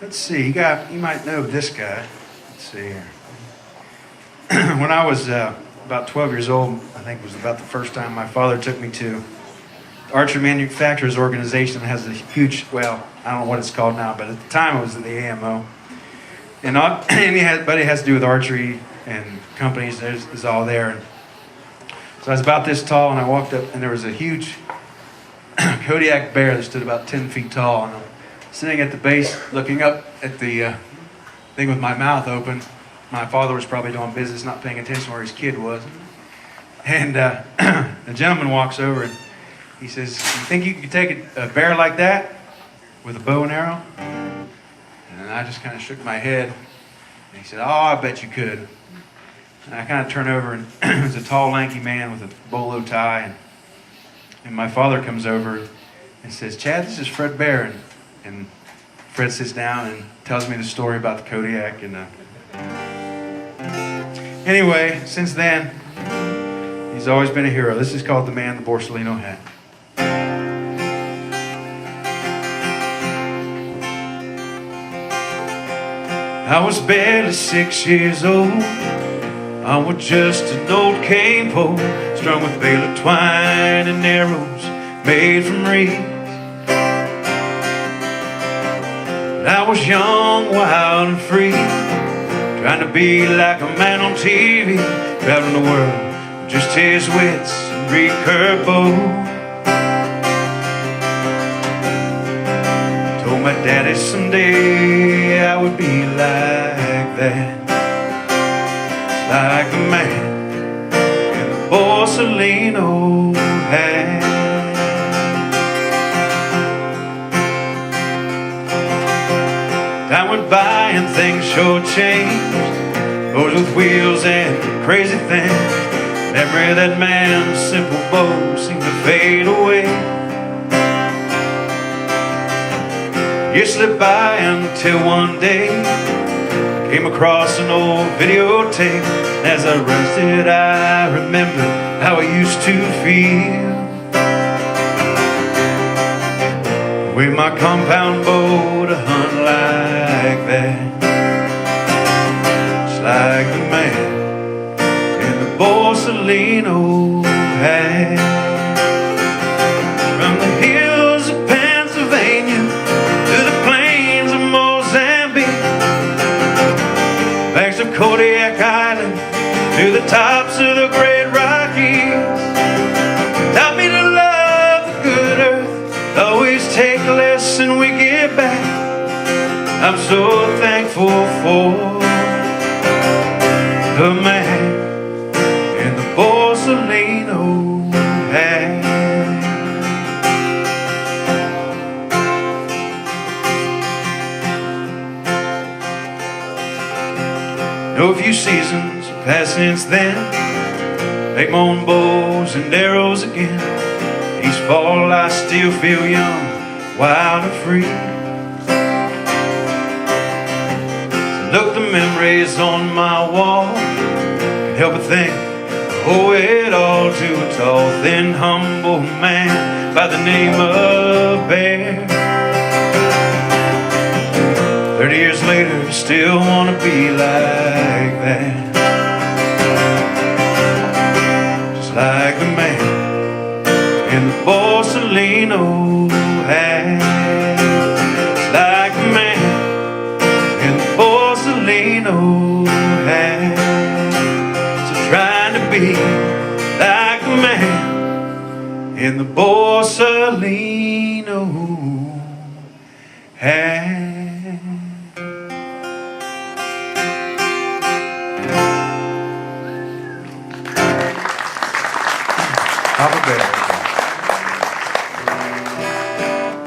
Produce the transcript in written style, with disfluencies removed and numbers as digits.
Let's see, you might know this guy. Let's see here. When I was about 12 years old, I think it was about the first time my father took me to the Archery Manufacturers Organization. That has a huge, well, I don't know what it's called now, but at the time it was the AMO. And anybody has to do with archery and companies is all there. And so I was about this tall, and I walked up, and there was a huge Kodiak bear that stood about 10 feet tall. And I'm sitting at the base, looking up at the thing with my mouth open. My father was probably doing business, not paying attention where his kid was. And a gentleman walks over, and he says, "You think you could take a bear like that with a bow and arrow?" And I just kind of shook my head. And he said, "Oh, I bet you could." And I kind of turn over, and there's a tall, lanky man with a bolo tie. And my father comes over and says, "Chad, this is Fred Bear." And Fred sits down and tells me the story about the Kodiak. And anyway, since then, he's always been a hero. This is called The Man in the Borsalino Hat. I was barely 6 years old. I was just an old cane pole, strung with baler twine and arrows made from reeds. I was young, wild and free, trying to be like a man on TV, traveling the world with just his wits and recurve bow. Told my daddy someday I would be like that, like the man in the Borsalino hat. Time went by and things sure changed. Bows with wheels and crazy things. Memory of that man's simple bow seemed to fade away. Years slipped by until one day I came across an old videotape. As I rested, I remembered how I used to feel with my compound bow to hunt like that. Just like the man in the Borsalino hat. From the hills of Pennsylvania to the plains of Mozambique, banks of Kodiak Island to the tops of the Great Rockies, taught me to love the good earth, always take less than we give back. I'm so thankful for the man in the Borsalino hat. Know a few seasons have passed since then. Make my own bows and arrows again. Each fall I still feel young, wild and free. So look the memories on my wall, can't help but think I owe it all to a tall, thin, humble man by the name of Bear. 30 years later, still wanna be like that. Just like the man in the Borsalino hat. Just like the man in the Borsalino hat. So trying to be like the man in the Borsalino hat. Papa Bear.